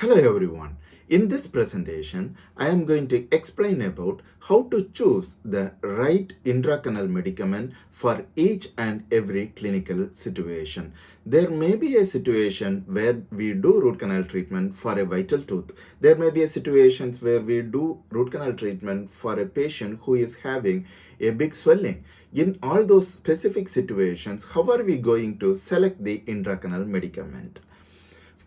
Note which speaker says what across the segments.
Speaker 1: Hello everyone. In this presentation, I am going to explain about how to choose the right intracanal medicament for each and every clinical situation. There may be a situation where we do root canal treatment for a vital tooth. There may be a situations where we do root canal treatment for a patient who is having a big swelling. In all those specific situations, how are we going to select the intracanal medicament?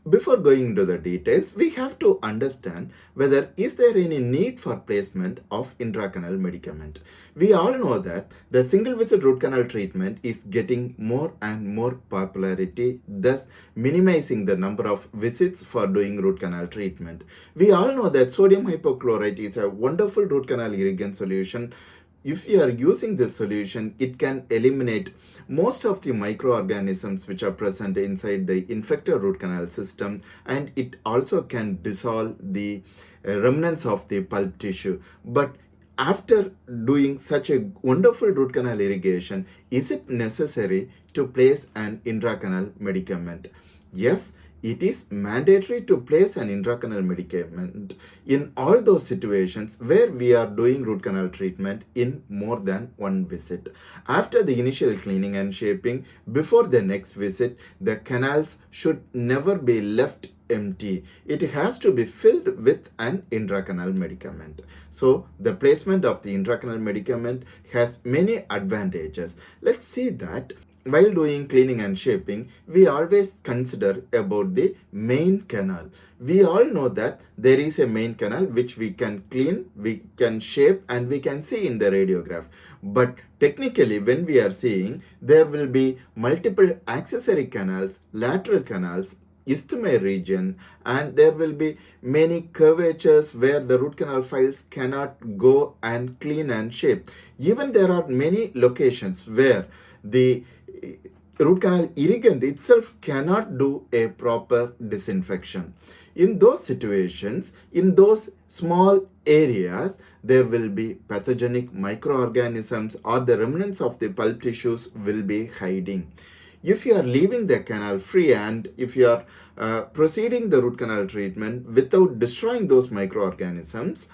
Speaker 1: Before going into the details, we have to understand whether is there any need for placement of intracanal medicament. We all know that the single visit root canal treatment is getting more and more popularity, thus minimizing the number of visits for doing root canal treatment. We all know that sodium hypochlorite is a wonderful root canal irrigant solution. If you are using this solution, it can eliminate most of the microorganisms which are present inside the infected root canal system, and it also can dissolve the remnants of the pulp tissue. But after doing such a wonderful root canal irrigation, is it necessary to place an intracanal medicament? Yes, it is mandatory to place an intracanal medicament in all those situations where we are doing root canal treatment in more than one visit. After the initial cleaning and shaping, before the next visit, the canals should never be left empty. It has to be filled with an intracanal medicament. So the placement of the intracanal medicament has many advantages. Let's see that. While doing cleaning and shaping, we always consider about the main canal. We all know that there is a main canal which we can clean, we can shape, and we can see in the radiograph. But technically, when we are seeing, there will be multiple accessory canals, lateral canals, isthmus region, and there will be many curvatures where the root canal files cannot go and clean and shape. Even there are many locations where the root canal irrigant itself cannot do a proper disinfection. In those situations, in those small areas, there will be pathogenic microorganisms or the remnants of the pulp tissues will be hiding. If you are leaving the canal free and if you are proceeding the root canal treatment without destroying those microorganisms,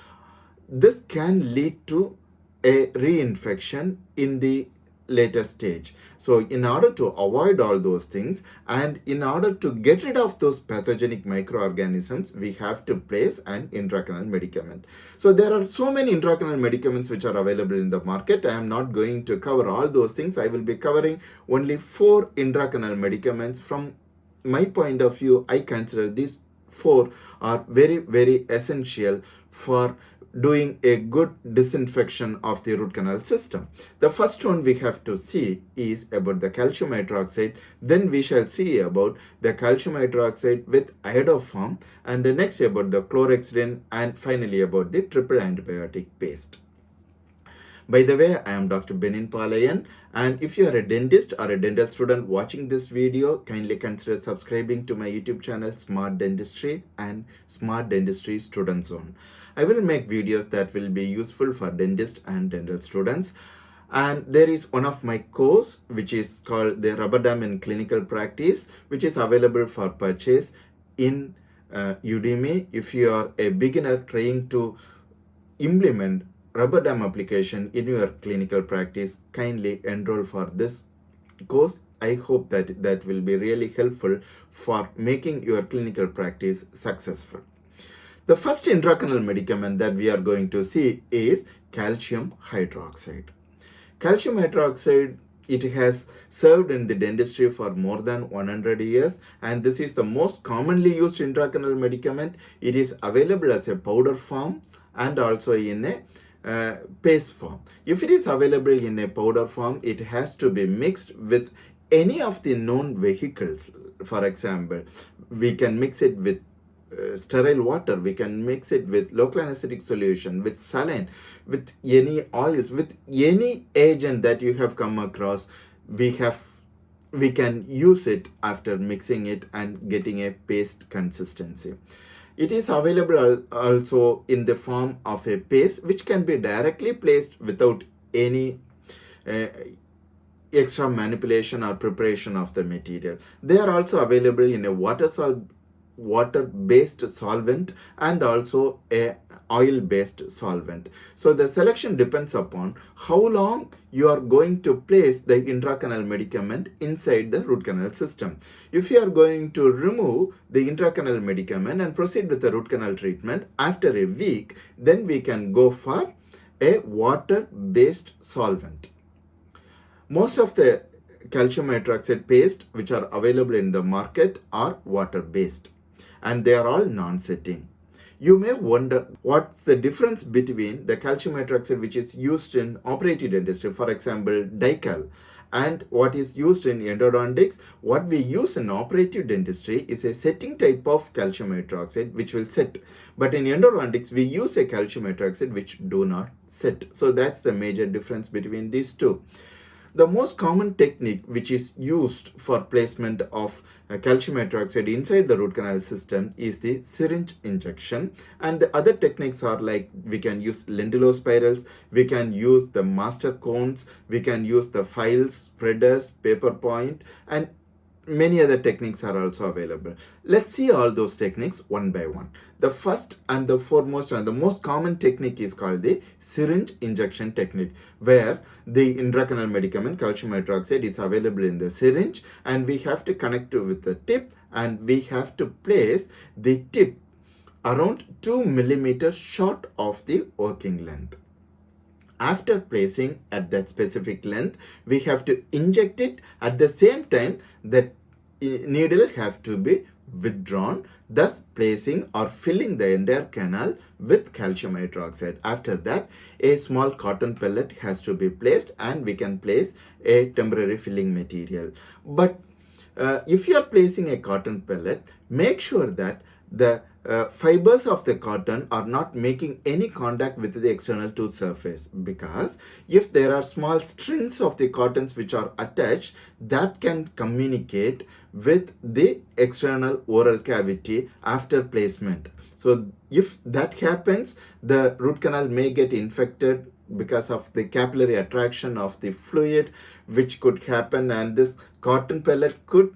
Speaker 1: this can lead to a reinfection in the later stage. So in order to avoid all those things and in order to get rid of those pathogenic microorganisms, we have to place an intracanal medicament. So there are so many intracanal medicaments which are available in the market. I am not going to cover all those things. I will be covering only 4 intracanal medicaments. From my point of view, I consider these 4 are very, very essential for doing a good disinfection of the root canal system. The first one we have to see is about the calcium hydroxide. Then we shall see about the calcium hydroxide with iodoform, and the next about the chlorhexidine, and finally about the triple antibiotic paste. By the way, I am Dr. Benin Palayan, and if you are a dentist or a dental student watching this video, kindly consider subscribing to my YouTube channel Smart Dentistry and Smart Dentistry Student Zone. I will make videos that will be useful for dentists and dental students. And there is one of my course which is called the Rubber Dam in Clinical Practice, which is available for purchase in Udemy. If you are a beginner trying to implement rubber dam application in your clinical practice, kindly enroll for this course. I hope that that will be really helpful for making your clinical practice successful. The first intracanal medicament that we are going to see is calcium hydroxide. Calcium hydroxide, it has served in the dentistry for more than 100 years, and this is the most commonly used intracanal medicament. It is available as a powder form and also in a paste form. If it is available in a powder form, it has to be mixed with any of the known vehicles. For example, we can mix it with sterile water, we can mix it with local anesthetic solution, with saline, with any oils, with any agent that you have come across. We can use it after mixing it and getting a paste consistency. It is available also in the form of a paste which can be directly placed without any extra manipulation or preparation of the material. They are also available in a water-soluble water-based solvent and also a oil-based solvent. So the selection depends upon how long you are going to place the intracanal medicament inside the root canal system. If you are going to remove the intracanal medicament and proceed with the root canal treatment after a week, then we can go for a water-based solvent. Most of the calcium hydroxide paste which are available in the market are water-based, and they are all non-setting. You may wonder what's the difference between the calcium hydroxide which is used in operative dentistry, for example dical, and what is used in endodontics. What we use in operative dentistry is a setting type of calcium hydroxide which will set, but in endodontics we use a calcium hydroxide which do not set. So that's the major difference between these two. The most common technique which is used for placement of calcium hydroxide inside the root canal system is the syringe injection, and the other techniques are like we can use lendulospirals, we can use the master cones, we can use the files, spreaders, paper point, and many other techniques are also available. Let's see all those techniques one by one. The first and the foremost and the most common technique is called the syringe injection technique, where the intracanal medicament calcium hydroxide is available in the syringe, and we have to connect it with the tip, and we have to place the tip around 2 millimeters short of the working length. After placing at that specific length, we have to inject it. At the same time, the needle have to be withdrawn, thus placing or filling the entire canal with calcium hydroxide. After that, a small cotton pellet has to be placed, and we can place a temporary filling material. But if you are placing a cotton pellet, make sure that the fibers of the cotton are not making any contact with the external tooth surface, because if there are small strings of the cottons which are attached, that can communicate with the external oral cavity after placement. So if that happens, the root canal may get infected because of the capillary attraction of the fluid which could happen, and this cotton pellet could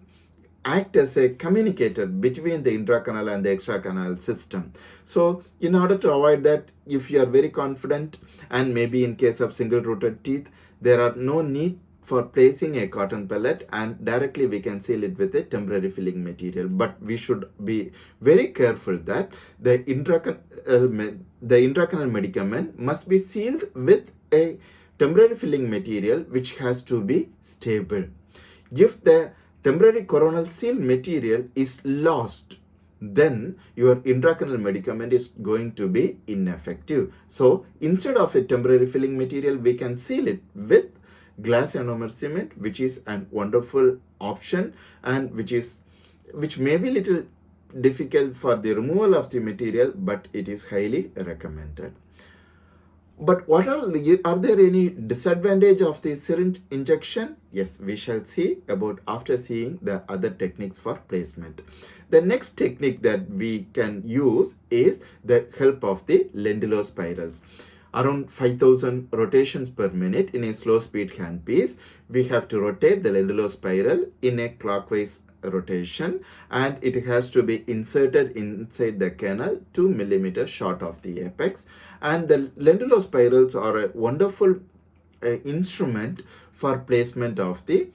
Speaker 1: act as a communicator between the intracanal and the extracanal system. So in order to avoid that, if you are very confident, and maybe in case of single rooted teeth, there are no need for placing a cotton pellet, and directly we can seal it with a temporary filling material. But we should be very careful that the intracanal medicament must be sealed with a temporary filling material which has to be stable. If the temporary coronal seal material is lost, then your intracanal medicament is going to be ineffective. So instead of a temporary filling material, we can seal it with glass ionomer cement, which is a wonderful option, and which may be little difficult for the removal of the material, but it is highly recommended. But are there any disadvantage of the syringe injection? Yes, we shall see about after seeing the other techniques for placement. The next technique that we can use is the help of the lendulospirals. Around 5,000 rotations per minute in a slow speed handpiece, we have to rotate the lendulospiral in a clockwise rotation, and it has to be inserted inside the canal 2 millimeters short of the apex. And the lendulospirals are a wonderful instrument for placement of the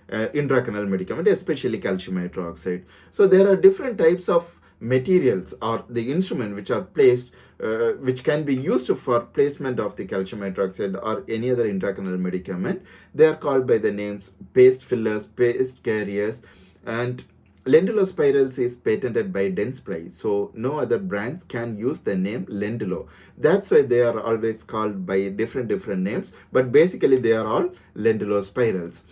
Speaker 1: intracanal medicament, especially calcium hydroxide. So there are different types of materials or the instrument which are placed, which can be used for placement of the calcium hydroxide or any other intracanal medicament. They are called by the names paste fillers, paste carriers, and lendulospirals is patented by Dentistry, so no other brands can use the name lendulo. That's why they are always called by different names, but basically they are all lendulospirals.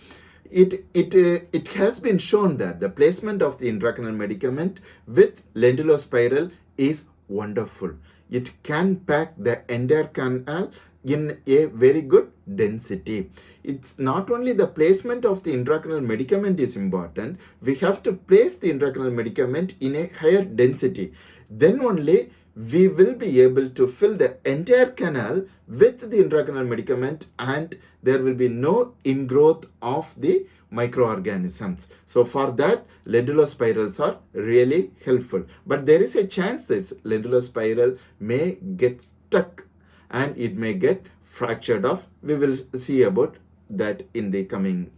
Speaker 1: It has been shown that the placement of the intracanal medicament with lendulospiral is wonderful. It can pack the entire canal in a very good density. It's not only the placement of the intracanal medicament is important, we have to place the intracanal medicament in a higher density. Then only we will be able to fill the entire canal with the intracanal medicament, and there will be no ingrowth of the microorganisms. So for that, lendulospirals are really helpful. But there is a chance that lendulospiral may get stuck and it may get fractured off. We will see about that in the coming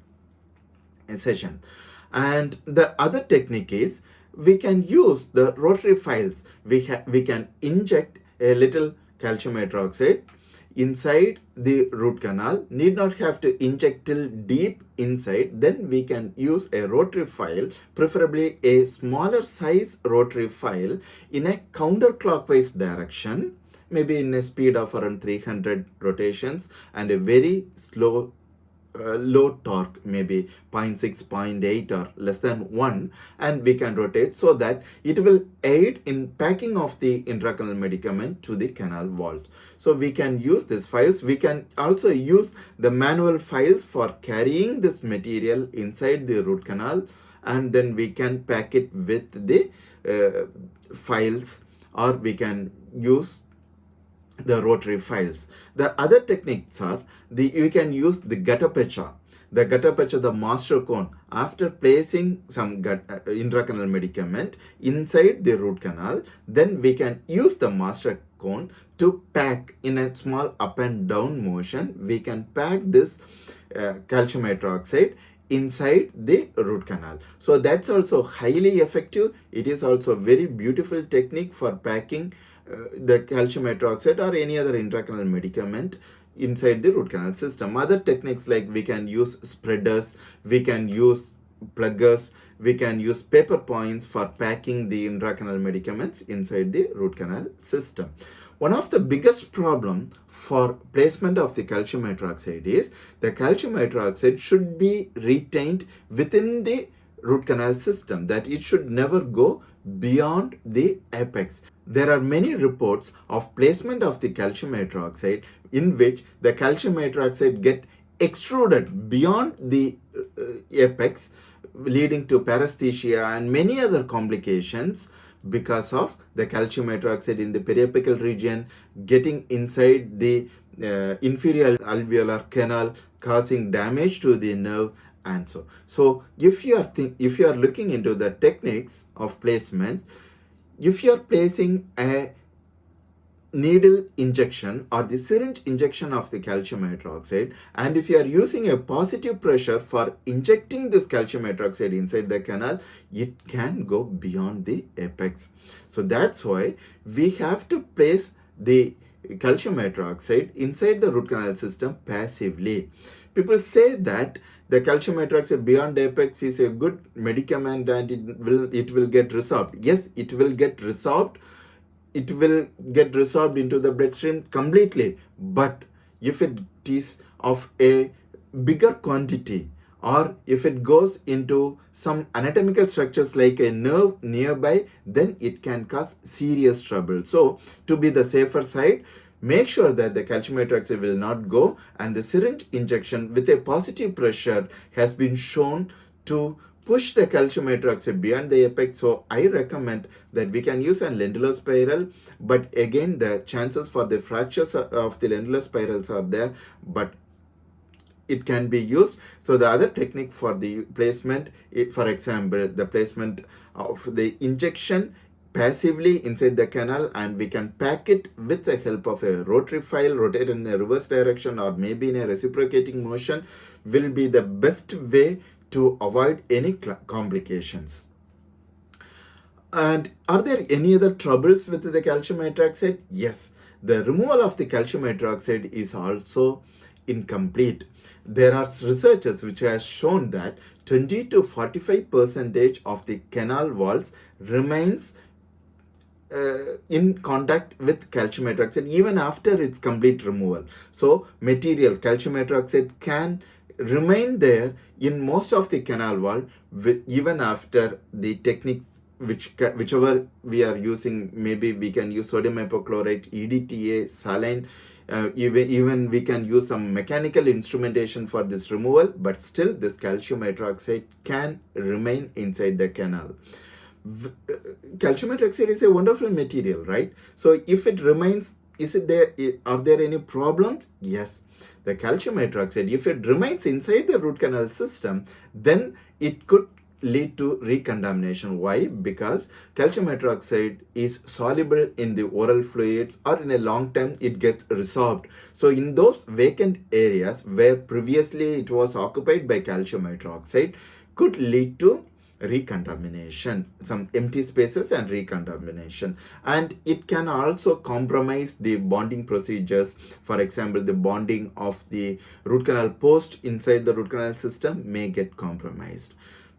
Speaker 1: session. And the other technique is we can use the rotary files. We can inject a little calcium hydroxide inside the root canal. Need not have to inject till deep inside. Then we can use a rotary file, preferably a smaller size rotary file, in a counterclockwise direction, maybe in a speed of around 300 rotations, and a very slow low torque, maybe 0.6, 0.8 or less than 1, and we can rotate so that it will aid in packing of the intracanal medicament to the canal walls. So we can use these files. We can also use the manual files for carrying this material inside the root canal, and then we can pack it with the files, or we can use the rotary files. The other techniques are you can use the guttapecha. The guttapecha, the master cone, after placing some intracanal medicament inside the root canal, then we can use the master cone to pack in a small up and down motion. We can pack this calcium hydroxide inside the root canal. So that's also highly effective. It is also a very beautiful technique for packing the calcium hydroxide or any other intracanal medicament inside the root canal system. Other techniques, like we can use spreaders, we can use pluggers, we can use paper points for packing the intracanal medicaments inside the root canal system. One of the biggest problem for placement of the calcium hydroxide is the calcium hydroxide should be retained within the root canal system, that it should never go beyond the apex. There are many reports of placement of the calcium hydroxide in which the calcium hydroxide get extruded beyond the apex, leading to paresthesia and many other complications because of the calcium hydroxide in the periapical region getting inside the inferior alveolar canal, causing damage to the nerve. And so if you are looking into the techniques of placement, if you are placing a needle injection or the syringe injection of the calcium hydroxide, and if you are using a positive pressure for injecting this calcium hydroxide inside the canal, it can go beyond the apex. So that's why we have to place the calcium hydroxide inside the root canal system passively. People say that the calcium hydroxide beyond apex is a good medicament and it will get resorbed. Yes, it will get resorbed. It will get resorbed into the bloodstream completely. But if it is of a bigger quantity, or if it goes into some anatomical structures like a nerve nearby, then it can cause serious trouble. So to be the safer side, make sure that the calcium hydroxide will not go, and the syringe injection with a positive pressure has been shown to push the calcium hydroxide beyond the apex. So I recommend that we can use a lendulospiral, but again the chances for the fractures of the lendulospirals are there, but it can be used. So the other technique for the placement, for example, the placement of the injection passively inside the canal, and we can pack it with the help of a rotary file, rotate in a reverse direction or maybe in a reciprocating motion, will be the best way to avoid any complications. And are there any other troubles with the calcium hydroxide? Yes, the removal of the calcium hydroxide is also incomplete. There are researchers which has shown that 20 to 45% of the canal walls remains in contact with calcium hydroxide even after its complete removal. So material, calcium hydroxide, can remain there in most of the canal wall even after the technique whichever we are using. Maybe we can use sodium hypochlorite, EDTA, saline, even we can use some mechanical instrumentation for this removal, but still this calcium hydroxide can remain inside the canal. Calcium hydroxide is a wonderful material, right? So if it remains, are there any problems? Yes. The calcium hydroxide, if it remains inside the root canal system, then it could lead to recontamination. Why? Because calcium hydroxide is soluble in the oral fluids, or in a long time it gets resorbed. So in those vacant areas where previously it was occupied by calcium hydroxide, could lead to recontamination, some empty spaces and recontamination. And it can also compromise the bonding procedures. For example, the bonding of the root canal post inside the root canal system may get compromised.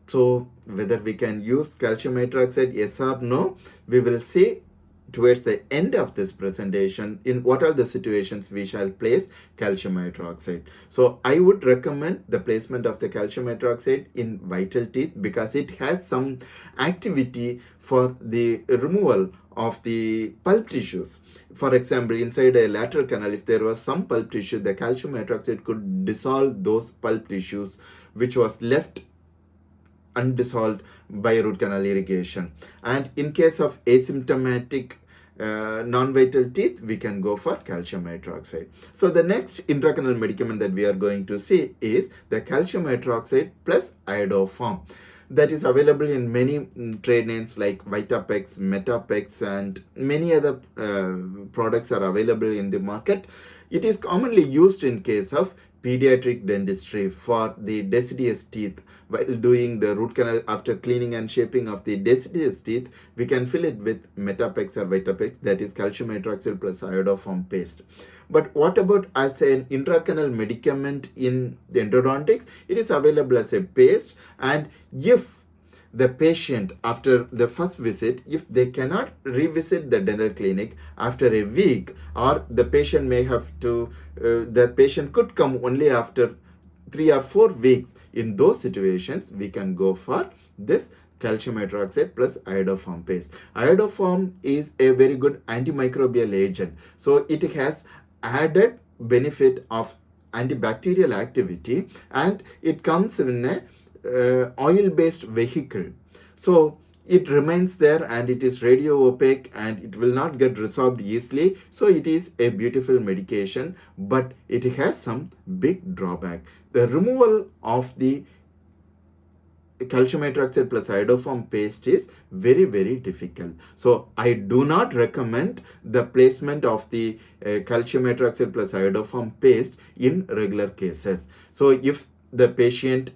Speaker 1: So whether we can use calcium hydroxide, yes or no, we will see towards the end of this presentation in what are the situations we shall place calcium hydroxide. So I would recommend the placement of the calcium hydroxide in vital teeth because it has some activity for the removal of the pulp tissues. For example, inside a lateral canal, if there was some pulp tissue, the calcium hydroxide could dissolve those pulp tissues which was left undissolved by root canal irrigation. And in case of asymptomatic non-vital teeth, we can go for calcium hydroxide. So the next intracanal medicament that we are going to see is the calcium hydroxide plus Iodoform. That is available in many trade names like Vitapex, Metapex, and many other products are available in the market. It is commonly used in case of pediatric dentistry for the deciduous teeth. While doing the root canal, after cleaning and shaping of the deciduous teeth, we can fill it with Metapex or Vitapex, that is calcium hydroxide plus Iodoform paste. But what about as an intracanal medicament in the endodontics? It is available as a paste, and if the patient after the first visit, if they cannot revisit the dental clinic after a week, or the patient may have to, the patient could come only after 3 or 4 weeks, in those situations, we can go for this calcium hydroxide plus Iodoform paste. Iodoform is a very good antimicrobial agent. So it has added benefit of antibacterial activity, and it comes in a oil-based vehicle. So it remains there and it is radio opaque and it will not get resorbed easily. So it is a beautiful medication, but it has some big drawback. The removal of the calcium hydroxide plus Iodoform paste is very, very difficult. So I do not recommend the placement of the calcium hydroxide plus Iodoform paste in regular cases. So if the patient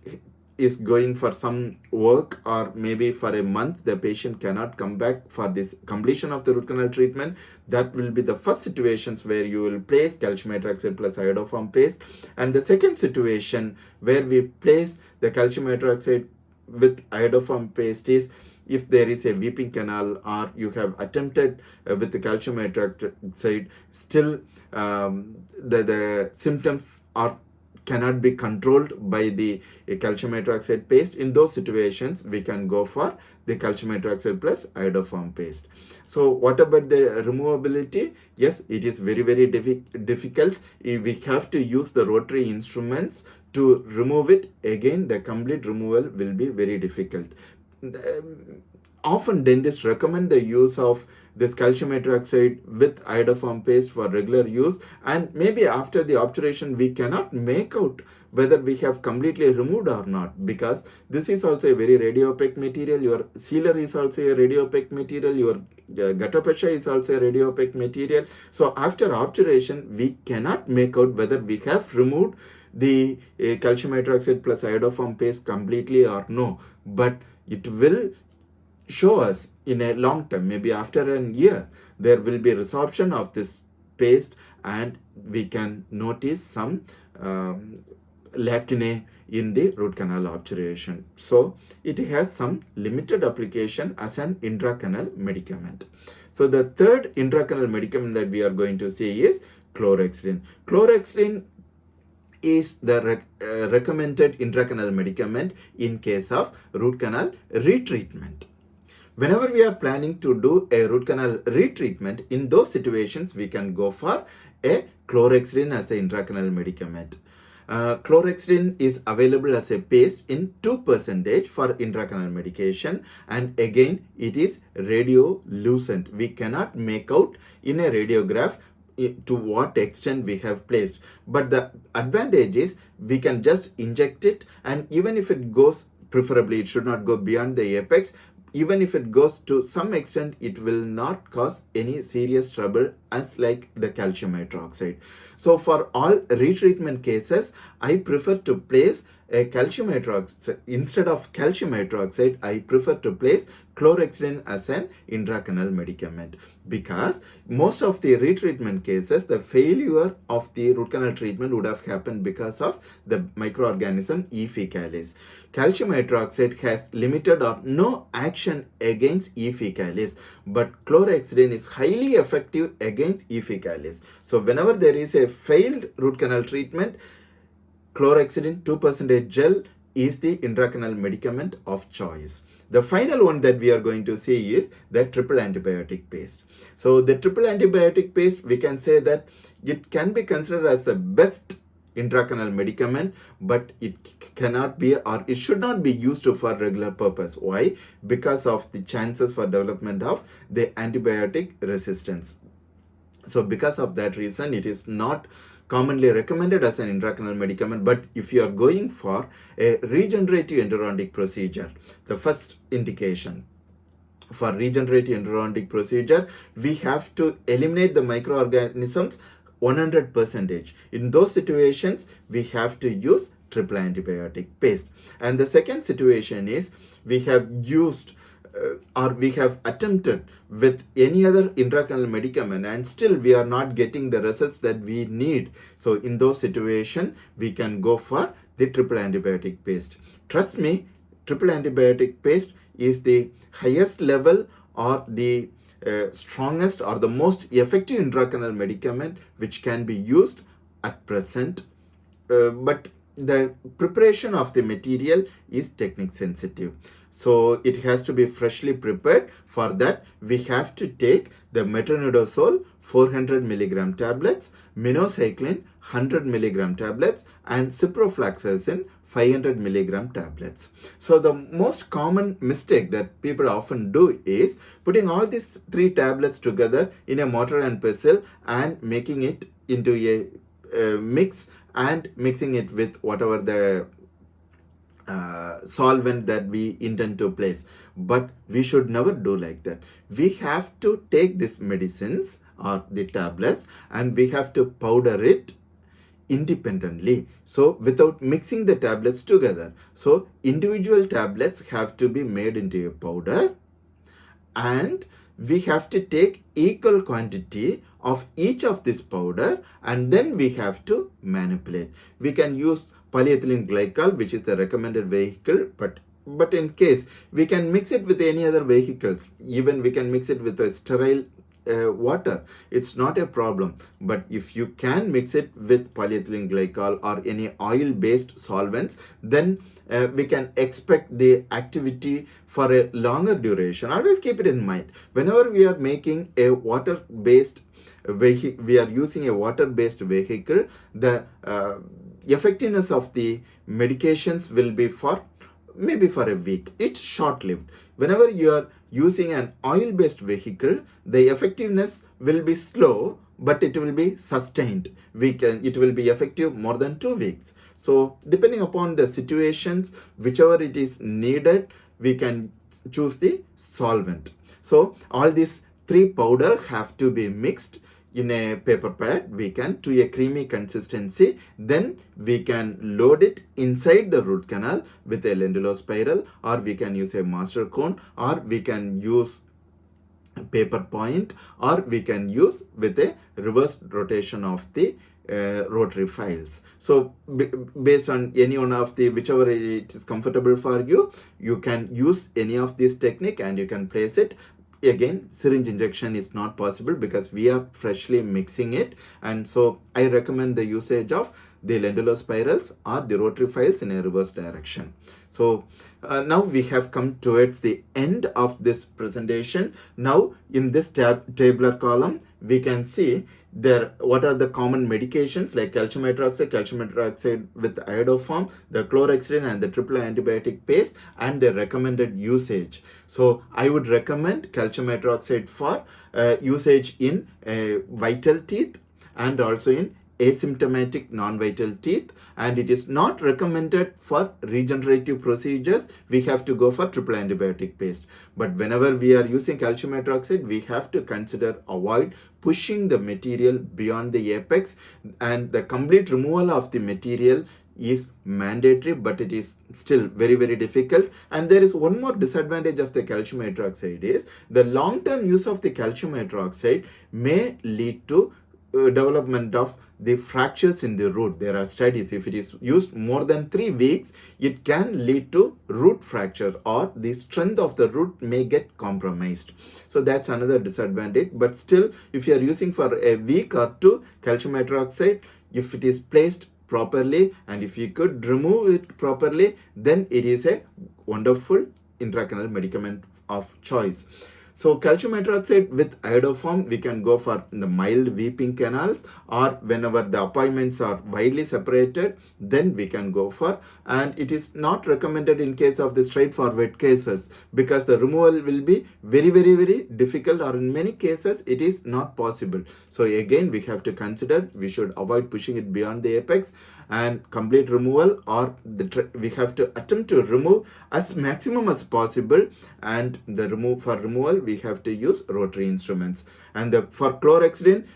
Speaker 1: is going for some work, or maybe for a month the patient cannot come back for this completion of the root canal treatment, that will be the first situations where you will place calcium hydroxide plus Iodoform paste. And the second situation where we place the calcium hydroxide with Iodoform paste is if there is a weeping canal, or you have attempted with the calcium hydroxide, still the symptoms are cannot be controlled by the calcium hydroxide paste. In those situations, we can go for the calcium hydroxide plus Iodoform paste. So what about the removability? Yes, it is very, very difficult. We have to use the rotary instruments to remove it. Again, the complete removal will be very difficult. Often dentists recommend the use of this calcium hydroxide with Iodoform paste for regular use, and maybe after the obturation we cannot make out whether we have completely removed or not, because this is also a very radiopaque material. Your sealer is also a radiopaque material. Your gutta-percha is also a radiopaque material. So after obturation we cannot make out whether we have removed the calcium hydroxide plus Iodoform paste completely or no, but it will show us in a long term, maybe after a year, there will be resorption of this paste, and we can notice some lacunae in the root canal obturation. So it has some limited application as an intracanal medicament. So the third intracanal medicament that we are going to see is chlorhexidine. Chlorhexidine is the recommended intracanal medicament in case of root canal retreatment. Whenever we are planning to do a root canal retreatment, in those situations, we can go for a chlorhexidine as an intracanal medicament. Chlorhexidine is available as a paste in 2% for intracanal medication, and again, it is radiolucent. We cannot make out in a radiograph to what extent we have placed. But the advantage is we can just inject it, and even if it goes, preferably it should not go beyond the apex. Even if it goes to some extent, it will not cause any serious trouble as like the calcium hydroxide. So for all retreatment cases, I prefer to place a calcium hydroxide. Instead of calcium hydroxide, I prefer to place chlorhexidine as an intracanal medicament, because most of the retreatment cases, the failure of the root canal treatment would have happened because of the microorganism E. faecalis. Calcium hydroxide has limited or no action against E. faecalis, but chlorhexidine is highly effective against E. faecalis. So whenever there is a failed root canal treatment, chlorhexidine 2% gel is the intracanal medicament of choice. The final one that we are going to see is the triple antibiotic paste. So the triple antibiotic paste, we can say that it can be considered as the best intracanal medicament, but it cannot be, or it should not be used for regular purpose. Why? Because of the chances for development of the antibiotic resistance. So because of that reason, it is not commonly recommended as an intracanal medicament. But if you are going for a regenerative endodontic procedure, the first indication for regenerative endodontic procedure, we have to eliminate the microorganisms 100%. In those situations, we have to use triple antibiotic paste. And the second situation is we have used or we have attempted with any other intracanal medicament and still we are not getting the results that we need. So in those situations, we can go for the triple antibiotic paste. Trust me, triple antibiotic paste is the highest level or the strongest or the most effective intracanal medicament which can be used at present. But the preparation of the material is technique sensitive. So it has to be freshly prepared. For that, we have to take the metronidazole 400 milligram tablets, minocycline 100 milligram tablets, and ciprofloxacin 500 milligram tablets. So the most common mistake that people often do is putting all these 3 tablets together in a mortar and pestle and making it into a mix and mixing it with whatever the solvent that we intend to place. But we should never do like that. We have to take these medicines or the tablets and we have to powder it independently, so without mixing the tablets together. So individual tablets have to be made into a powder and we have to take equal quantity of each of this powder and then we have to manipulate. We can use polyethylene glycol, which is the recommended vehicle, but in case we can mix it with any other vehicles, even we can mix it with a sterile water, it's not a problem. But if you can mix it with polyethylene glycol or any oil based solvents, then we can expect the activity for a longer duration. Always keep it in mind, whenever we are making a water based vehicle, we are using a water based vehicle, the effectiveness of the medications will be for maybe for a week. It's short lived. Whenever you are using an oil based vehicle, the effectiveness will be slow, but it will be sustained. It will be effective more than 2 weeks. So depending upon the situations, whichever it is needed, we can choose the solvent. So all these 3 powder have to be mixed in a paper pad, we can to a creamy consistency. Then we can load it inside the root canal with a lendulospiral, or we can use a master cone, or we can use paper point, or we can use with a reverse rotation of the rotary files. So based on any one of the whichever it is comfortable for you, you can use any of this technique and you can place it. Again, syringe injection is not possible because we are freshly mixing it, and so I recommend the usage of the lendulospirals or the rotary files in a reverse direction. So now we have come towards the end of this presentation. Now in this tabular column, we can see there what are the common medications like calcium hydroxide with iodoform, the chlorhexidine and the triple antibiotic paste, and the recommended usage. So I would recommend calcium hydroxide for usage in vital teeth and also in asymptomatic non-vital teeth, and it is not recommended for regenerative procedures. We have to go for triple antibiotic paste. But whenever we are using calcium hydroxide, we have to consider avoid pushing the material beyond the apex, and the complete removal of the material is mandatory, but it is still very difficult. And there is one more disadvantage of the calcium hydroxide is the long-term use of the calcium hydroxide may lead to development of the fractures in the root. There are studies, if it is used more than 3 weeks, it can lead to root fracture, or the strength of the root may get compromised. So that's another disadvantage. But still, if you are using for a week or two, calcium hydroxide, if it is placed properly and if you could remove it properly, then it is a wonderful intracanal medicament of choice. So calcium hydroxide with iodoform, we can go for the mild weeping canals, or whenever the appointments are widely separated, then we can go for, and it is not recommended in case of the straightforward cases, because the removal will be very difficult, or in many cases it is not possible. So again, we have to consider, we should avoid pushing it beyond the apex, and complete removal, or we have to attempt to remove as maximum as possible, and the for removal we have to use rotary instruments. And for chlorhexidine,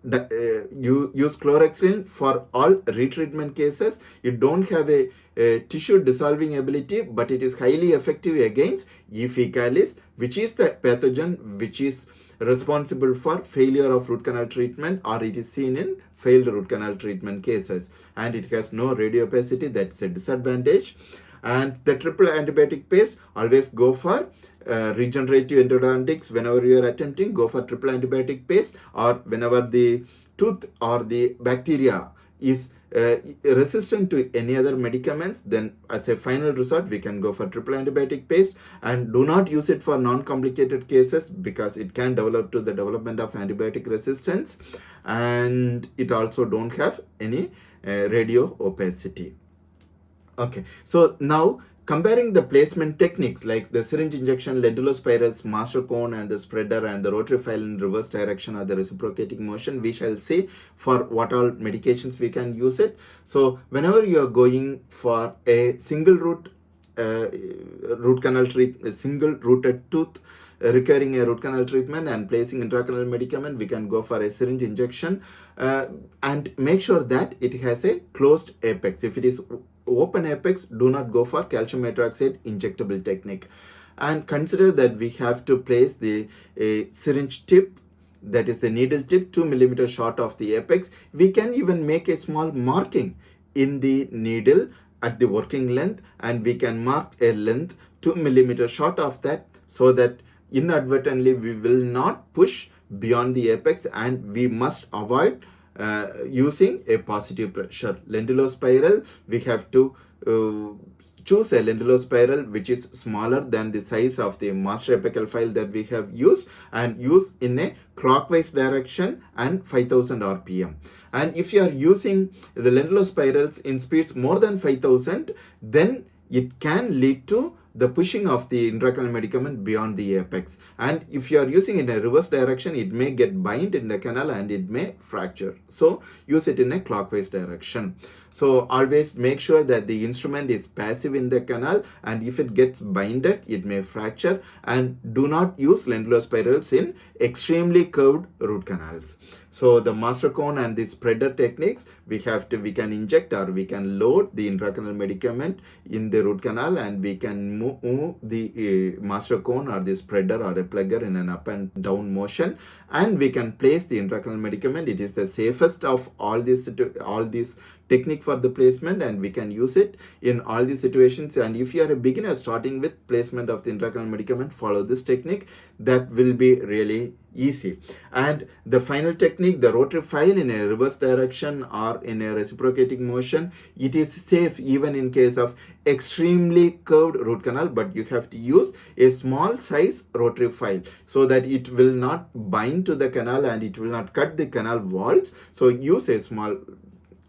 Speaker 1: you use chlorhexidine for all retreatment cases. It don't have a tissue dissolving ability, but it is highly effective against E. faecalis, which is the pathogen which is responsible for failure of root canal treatment, or it is seen in failed root canal treatment cases. And it has no radiopacity, that's a disadvantage. And the triple antibiotic paste, always go for regenerative endodontics. Whenever you are attempting, go for triple antibiotic paste, or whenever the tooth or the bacteria is resistant to any other medicaments, then as a final resort we can go for triple antibiotic paste. And do not use it for non-complicated cases, because it can develop to the development of antibiotic resistance, and it also don't have any radio opacity. Okay, so now comparing the placement techniques like the syringe injection, lendulospirals, master cone and the spreader, and the rotary file in reverse direction or the reciprocating motion, we shall see for what all medications we can use it. So whenever you are going for a single root canal treatment, a single rooted tooth, requiring a root canal treatment and placing intracanal medicament, we can go for a syringe injection, and make sure that it has a closed apex. If it is open apex, do not go for calcium hydroxide injectable technique. And consider that we have to place the syringe tip, that is the needle tip, 2 millimeters short of the apex. We can even make a small marking in the needle at the working length, and we can mark a length 2 millimeters short of that, so that inadvertently we will not push beyond the apex, and we must avoid using a positive pressure. Lendulospiral, we have to choose a lendulospiral which is smaller than the size of the master apical file that we have used, and use in a clockwise direction and 5000 rpm. And if you are using the lendulospirals in speeds more than 5000, then it can lead to the pushing of the intracanal medicament beyond the apex. And if you are using in a reverse direction, it may get bind in the canal and it may fracture. So use it in a clockwise direction. So always make sure that the instrument is passive in the canal, and if it gets binded, it may fracture. And do not use lendulospirals in extremely curved root canals. So the master cone and the spreader techniques, we can inject or we can load the intracanal medicament in the root canal, and we can move the master cone or the spreader or a plugger in an up and down motion, and we can place the intracanal medicament. It is the safest of all these technique for the placement, and we can use it in all these situations. And if you are a beginner starting with placement of the intracanal medicament, follow this technique. That will be really easy. And the final technique, the rotary file in a reverse direction or in a reciprocating motion, it is safe even in case of extremely curved root canal, but you have to use a small size rotary file so that it will not bind to the canal and it will not cut the canal walls. So use a small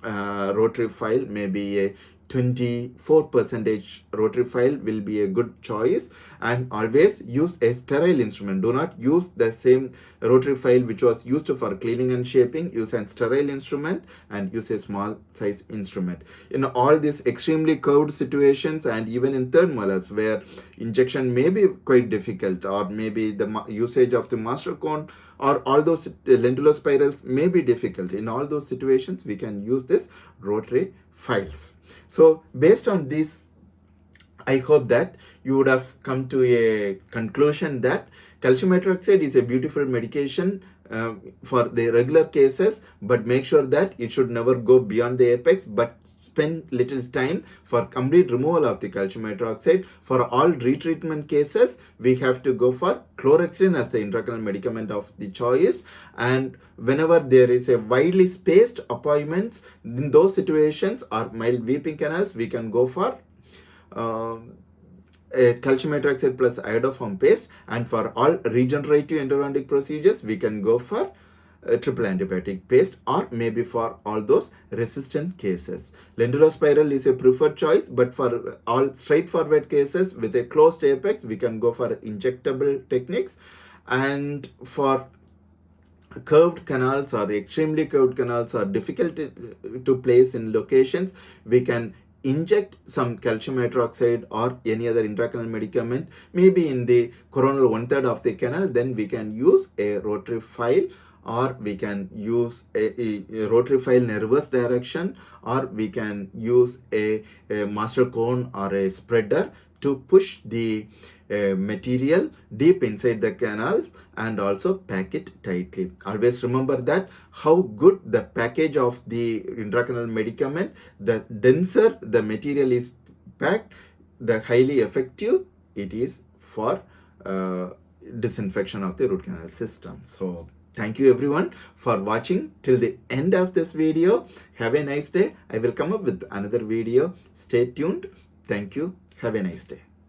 Speaker 1: rotary file, maybe a 24% rotary file will be a good choice, and always use a sterile instrument. Do not use the same rotary file which was used for cleaning and shaping. Use a sterile instrument and use a small size instrument. In all these extremely curved situations, and even in third molars where injection may be quite difficult, or maybe the usage of the master cone or all those lendulospirals may be difficult, in all those situations we can use this rotary files. So based on this, I hope that you would have come to a conclusion that calcium hydroxide is a beautiful medication for the regular cases, but make sure that it should never go beyond the apex, but spend little time for complete removal of the calcium hydroxide. For all retreatment cases, we have to go for chlorhexidine as the intracanal medicament of the choice. And whenever there is a widely spaced appointments, in those situations or mild weeping canals, we can go for a calcium hydroxide plus iodoform paste. And for all regenerative endodontic procedures, we can go for a triple antibiotic paste, or maybe for all those resistant cases. Lendulospiral is a preferred choice, but for all straightforward cases with a closed apex, we can go for injectable techniques. And for curved canals or extremely curved canals are difficult to place in locations, we can inject some calcium hydroxide or any other intracanal medicament, maybe in the coronal 1/3 of the canal. Then we can use a rotary file, or we can use a rotary file in a reverse direction, or we can use a master cone or a spreader to push the material deep inside the canal and also pack it tightly. Always remember that how good the package of the intracanal medicament, the denser the material is packed, the highly effective it is for disinfection of the root canal system. So thank you everyone for watching till the end of this video. Have a nice day. I will come up with another video. Stay tuned. Thank you. Have a nice day.